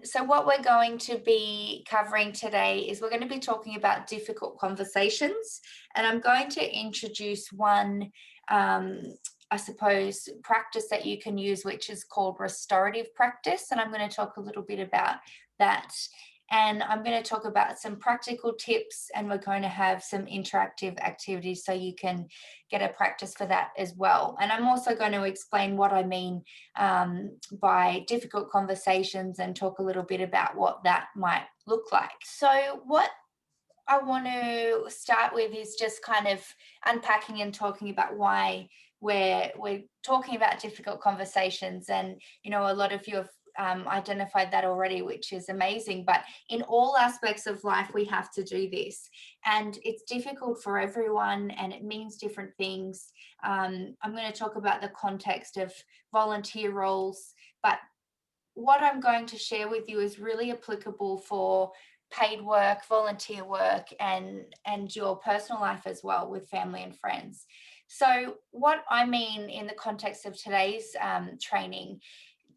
So, what we're going to be covering today is we're going to be talking about difficult conversations, and I'm going to introduce one, um, I suppose, practice that you can use, which is called restorative practice. And I'm going to talk a little bit about that. And I'm going to talk about some practical tips, and we're going to have some interactive activities so you can get a practice for that as well. And I'm also going to explain what I mean by difficult conversations and talk a little bit about what that might look like. So, what I want to start with is just kind of unpacking and talking about why we're talking about difficult conversations. And a lot of you have identified that already, which is amazing. But in all aspects of life, we have to do this, and it's difficult for everyone, and it means different things. I'm going to talk about the context of volunteer roles, but what I'm going to share with you is really applicable for paid work, volunteer work, and your personal life as well with family and friends. So, what I mean in the context of today's training,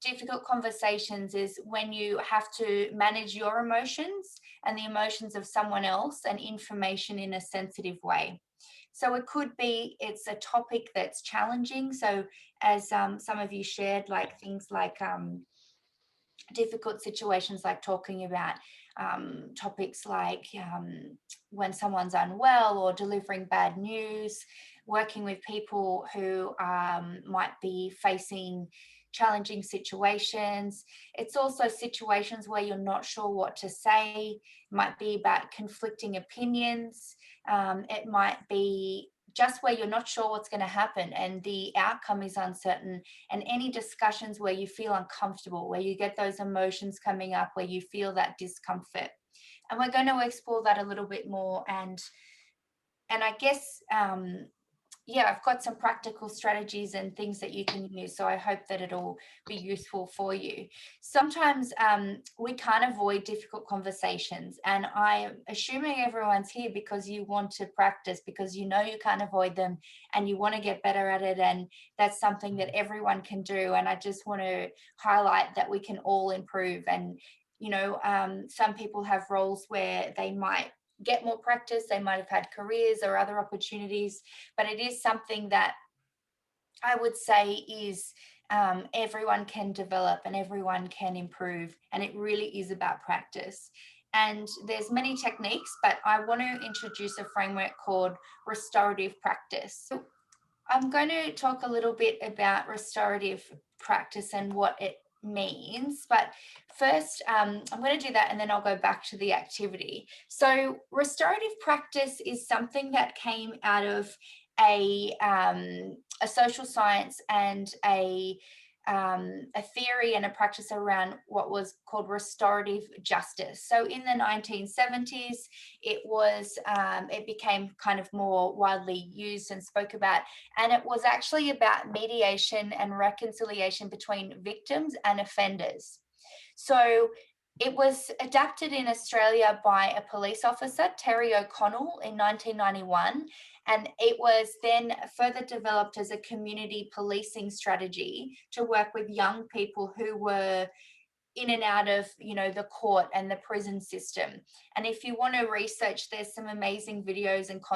difficult conversations is when you have to manage your emotions and the emotions of someone else and information in a sensitive way. So it could be it's a topic that's challenging. So as some of you shared, like things like difficult situations, like talking about topics like when someone's unwell or delivering bad news, working with people who might be facing challenging situations. It's also situations where you're not sure what to say. It might be about conflicting opinions. It might be just where you're not sure what's going to happen and the outcome is uncertain, and any discussions where you feel uncomfortable, where you get those emotions coming up, where you feel that discomfort. And we're going to explore that a little bit more. And I guess yeah, I've got some practical strategies and things that you can use. So I hope that it'll be useful for you. Sometimes we can't avoid difficult conversations. And I'm assuming everyone's here because you want to practice, because you know you can't avoid them and you want to get better at it. And that's something that everyone can do. And I just want to highlight that we can all improve. And, some people have roles where they might get more practice, they might have had careers or other opportunities, but it is something that I would say is everyone can develop and everyone can improve, and it really is about practice. And there's many techniques, but I want to introduce a framework called restorative practice. So I'm going to talk a little bit about restorative practice and what it means. But first, I'm going to do that and then I'll go back to the activity. So, restorative practice is something that came out of a social science and a theory and a practice around what was called restorative justice. So in the 1970s, it became kind of more widely used and spoke about, and it was actually about mediation and reconciliation between victims and offenders. So it was adapted in Australia by a police officer, Terry O'Connell, in 1991, and it was then further developed as a community policing strategy to work with young people who were in and out of the court and the prison system. And if you want to research, there's some amazing videos and content